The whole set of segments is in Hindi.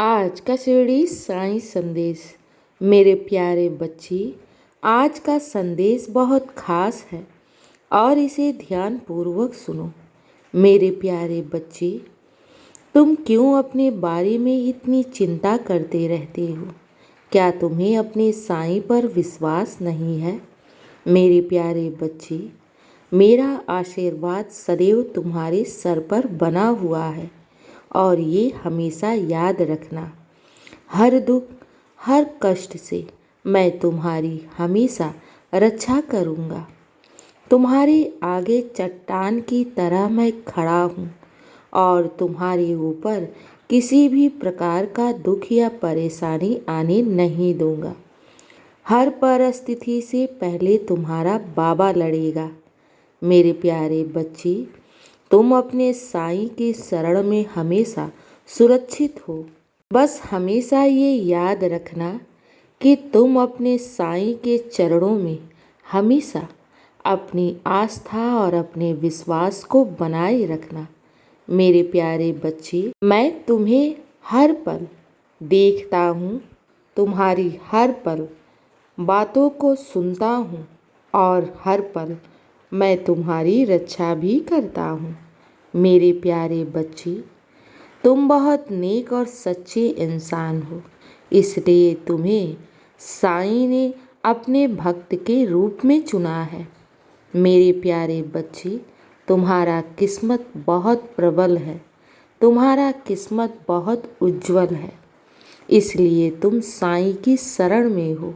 आज का शिरडी साईं संदेश। मेरे प्यारे बच्चे, आज का संदेश बहुत खास है और इसे ध्यान पूर्वक सुनो। मेरे प्यारे बच्चे, तुम क्यों अपने बारे में इतनी चिंता करते रहते हो? क्या तुम्हें अपने साईं पर विश्वास नहीं है? मेरे प्यारे बच्चे, मेरा आशीर्वाद सदैव तुम्हारे सर पर बना हुआ है और ये हमेशा याद रखना, हर दुख हर कष्ट से मैं तुम्हारी हमेशा रक्षा करूँगा। तुम्हारे आगे चट्टान की तरह मैं खड़ा हूँ और तुम्हारे ऊपर किसी भी प्रकार का दुख या परेशानी आने नहीं दूँगा। हर परिस्थिति से पहले तुम्हारा बाबा लड़ेगा। मेरे प्यारे बच्चे, तुम अपने साईं की शरण में हमेशा सुरक्षित हो। बस हमेशा ये याद रखना कि तुम अपने साईं के चरणों में हमेशा अपनी आस्था और अपने विश्वास को बनाए रखना। मेरे प्यारे बच्चे, मैं तुम्हें हर पल देखता हूँ, तुम्हारी हर पल बातों को सुनता हूँ और हर पल मैं तुम्हारी रक्षा भी करता हूँ। मेरे प्यारे बच्चे, तुम बहुत नेक और सच्चे इंसान हो, इसलिए तुम्हें साईं ने अपने भक्त के रूप में चुना है। मेरे प्यारे बच्चे, तुम्हारा किस्मत बहुत प्रबल है, तुम्हारा किस्मत बहुत उज्जवल है, इसलिए तुम साईं की शरण में हो।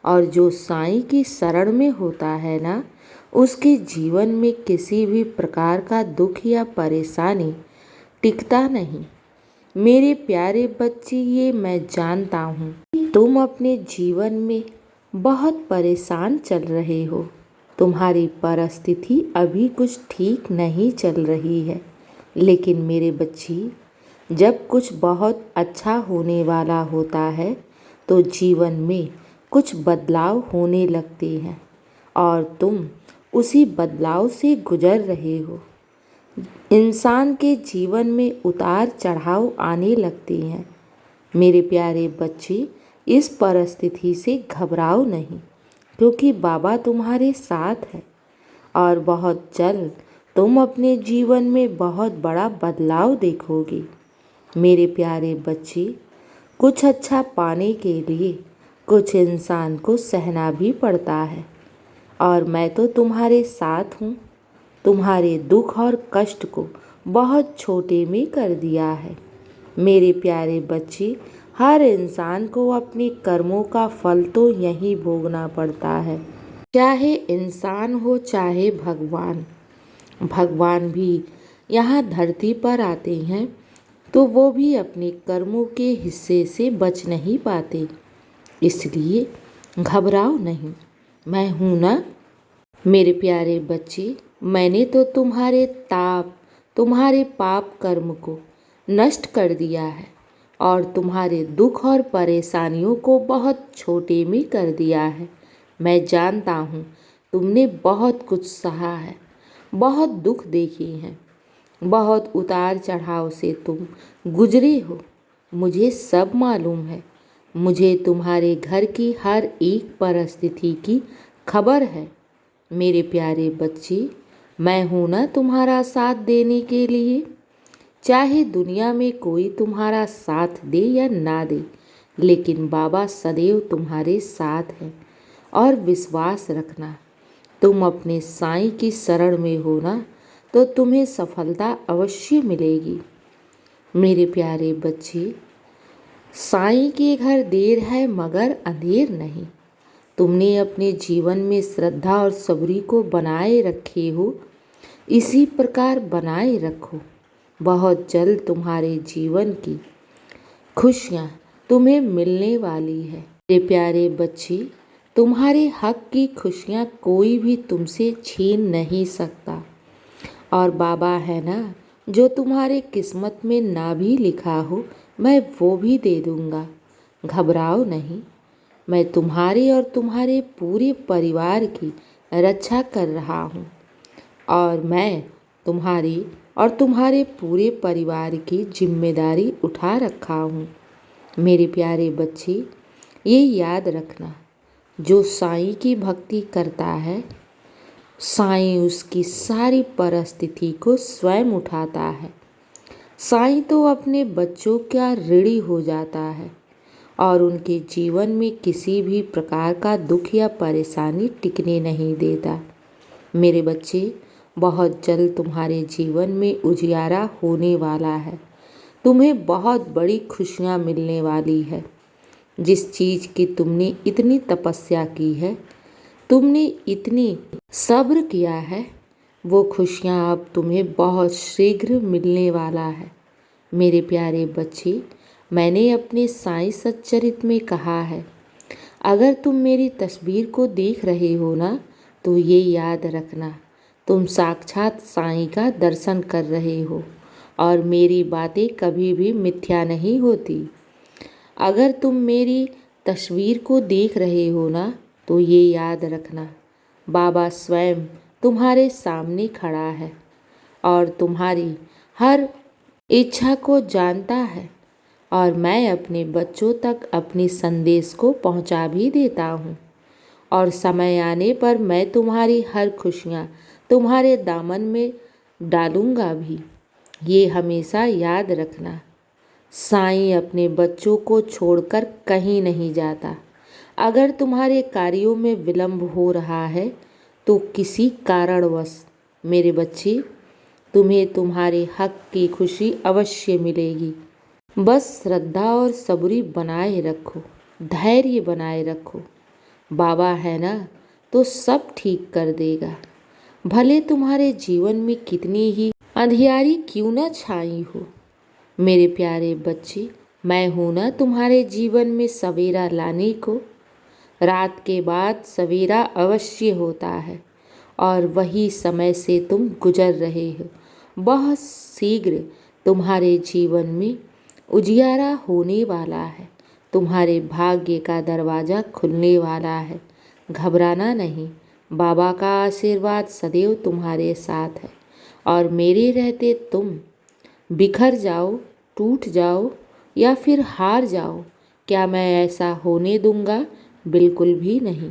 और जो साईं की शरण में होता है ना, उसके जीवन में किसी भी प्रकार का दुख या परेशानी टिकता नहीं। मेरे प्यारे बच्चे, ये मैं जानता हूँ तुम अपने जीवन में बहुत परेशान चल रहे हो। तुम्हारी परिस्थिति अभी कुछ ठीक नहीं चल रही है, लेकिन मेरे बच्चे, जब कुछ बहुत अच्छा होने वाला होता है तो जीवन में कुछ बदलाव होने लगते हैं और तुम उसी बदलाव से गुजर रहे हो। इंसान के जीवन में उतार चढ़ाव आने लगते हैं। मेरे प्यारे बच्चे, इस परिस्थिति से घबराओ नहीं, क्योंकि बाबा तुम्हारे साथ है और बहुत जल्द तुम अपने जीवन में बहुत बड़ा बदलाव देखोगे। मेरे प्यारे बच्चे, कुछ अच्छा पाने के लिए कुछ इंसान को सहना भी पड़ता है और मैं तो तुम्हारे साथ हूँ। तुम्हारे दुख और कष्ट को बहुत छोटे में कर दिया है। मेरे प्यारे बच्चे, हर इंसान को अपने कर्मों का फल तो यहीं भोगना पड़ता है, चाहे इंसान हो चाहे भगवान। भगवान भी यहाँ धरती पर आते हैं तो वो भी अपने कर्मों के हिस्से से बच नहीं पाते, इसलिए घबराओ नहीं, मैं हूँ ना। मेरे प्यारे बच्चे, मैंने तो तुम्हारे पाप कर्म को नष्ट कर दिया है और तुम्हारे दुख और परेशानियों को बहुत छोटे में कर दिया है। मैं जानता हूँ तुमने बहुत कुछ सहा है, बहुत दुख देखे हैं, बहुत उतार चढ़ाव से तुम गुजरे हो। मुझे सब मालूम है। मुझे तुम्हारे घर की हर एक परिस्थिति की खबर है। मेरे प्यारे बच्चे, मैं हूँ ना तुम्हारा साथ देने के लिए। चाहे दुनिया में कोई तुम्हारा साथ दे या ना दे, लेकिन बाबा सदैव तुम्हारे साथ है। और विश्वास रखना, तुम अपने साईं की शरण में हो ना, तो तुम्हें सफलता अवश्य मिलेगी। मेरे प्यारे बच्चे, साईं के घर देर है मगर अंधेर नहीं। तुमने अपने जीवन में श्रद्धा और सबरी को बनाए रखे हो, इसी प्रकार बनाए रखो। बहुत जल्द तुम्हारे जीवन की खुशियाँ तुम्हें मिलने वाली है। मेरे प्यारे बच्चे, तुम्हारे हक की खुशियाँ कोई भी तुमसे छीन नहीं सकता। और बाबा है ना, जो तुम्हारे किस्मत में ना भी लिखा हो, मैं वो भी दे दूँगा। घबराओ नहीं, मैं तुम्हारे और तुम्हारे पूरे परिवार की रक्षा कर रहा हूँ और मैं तुम्हारी और तुम्हारे पूरे परिवार की जिम्मेदारी उठा रखा हूँ। मेरे प्यारे बच्चे, ये याद रखना, जो साईं की भक्ति करता है, साईं उसकी सारी परिस्थिति को स्वयं उठाता है। साईं तो अपने बच्चों का ऋणी हो जाता है और उनके जीवन में किसी भी प्रकार का दुख या परेशानी टिकने नहीं देता। मेरे बच्चे, बहुत जल्द तुम्हारे जीवन में उजियारा होने वाला है। तुम्हें बहुत बड़ी खुशियाँ मिलने वाली है। जिस चीज़ की तुमने इतनी तपस्या की है, तुमने इतनी सब्र किया है, वो खुशियाँ अब तुम्हें बहुत शीघ्र मिलने वाला है। मेरे प्यारे बच्चे, मैंने अपने साईं सच्चरित में कहा है, अगर तुम मेरी तस्वीर को देख रहे हो ना, तो ये याद रखना, तुम साक्षात साईं का दर्शन कर रहे हो और मेरी बातें कभी भी मिथ्या नहीं होती। अगर तुम मेरी तस्वीर को देख रहे हो ना, तो ये याद रखना, बाबा स्वयं तुम्हारे सामने खड़ा है और तुम्हारी हर इच्छा को जानता है और मैं अपने बच्चों तक अपने संदेश को पहुंचा भी देता हूं और समय आने पर मैं तुम्हारी हर खुशियां तुम्हारे दामन में डालूंगा भी। ये हमेशा याद रखना, साईं अपने बच्चों को छोड़कर कहीं नहीं जाता। अगर तुम्हारे कार्यों में विलंब हो रहा है तो किसी कारणवश मेरे बच्चे, तुम्हें तुम्हारे हक की खुशी अवश्य मिलेगी। बस श्रद्धा और सबूरी बनाए रखो, धैर्य बनाए रखो। बाबा है ना, तो सब ठीक कर देगा। भले तुम्हारे जीवन में कितनी ही अंधियारी क्यों न छाई हो। मेरे प्यारे बच्चे, मैं हूं ना तुम्हारे जीवन में सवेरा लाने को। रात के बाद सवेरा अवश्य होता है और वही समय से तुम गुजर रहे हो। बहुत शीघ्र तुम्हारे जीवन में उजियारा होने वाला है। तुम्हारे भाग्य का दरवाज़ा खुलने वाला है। घबराना नहीं, बाबा का आशीर्वाद सदैव तुम्हारे साथ है और मेरे रहते तुम बिखर जाओ, टूट जाओ या फिर हार जाओ, क्या मैं ऐसा होने दूंगा? बिल्कुल भी नहीं।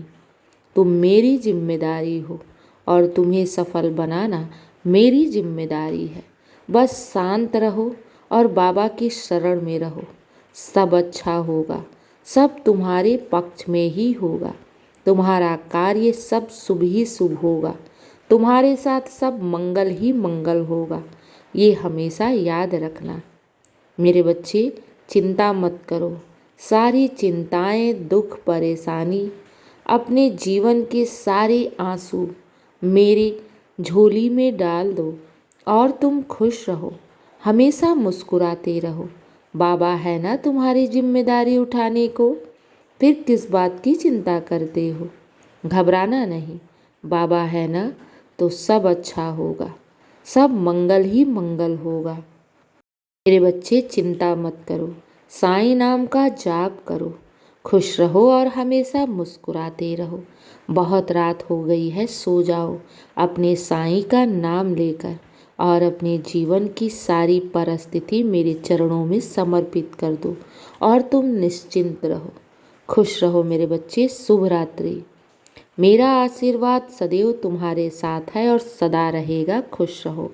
तुम मेरी जिम्मेदारी हो और तुम्हें सफल बनाना मेरी जिम्मेदारी है। बस शांत रहो और बाबा की शरण में रहो। सब अच्छा होगा, सब तुम्हारे पक्ष में ही होगा। तुम्हारा कार्य सब शुभ ही शुभ होगा। तुम्हारे साथ सब मंगल ही मंगल होगा। ये हमेशा याद रखना। मेरे बच्चे, चिंता मत करो। सारी चिंताएं, दुख, परेशानी, अपने जीवन के सारे आंसू मेरी झोली में डाल दो और तुम खुश रहो, हमेशा मुस्कुराते रहो। बाबा है ना तुम्हारी जिम्मेदारी उठाने को, फिर किस बात की चिंता करते हो? घबराना नहीं, बाबा है ना, तो सब अच्छा होगा, सब मंगल ही मंगल होगा। मेरे बच्चे, चिंता मत करो, साईं नाम का जाप करो, खुश रहो और हमेशा मुस्कुराते रहो। बहुत रात हो गई है, सो जाओ अपने साईं का नाम लेकर और अपने जीवन की सारी परिस्थिति मेरे चरणों में समर्पित कर दो और तुम निश्चिंत रहो, खुश रहो। मेरे बच्चे, शुभ रात्रि। मेरा आशीर्वाद सदैव तुम्हारे साथ है और सदा रहेगा। खुश रहो।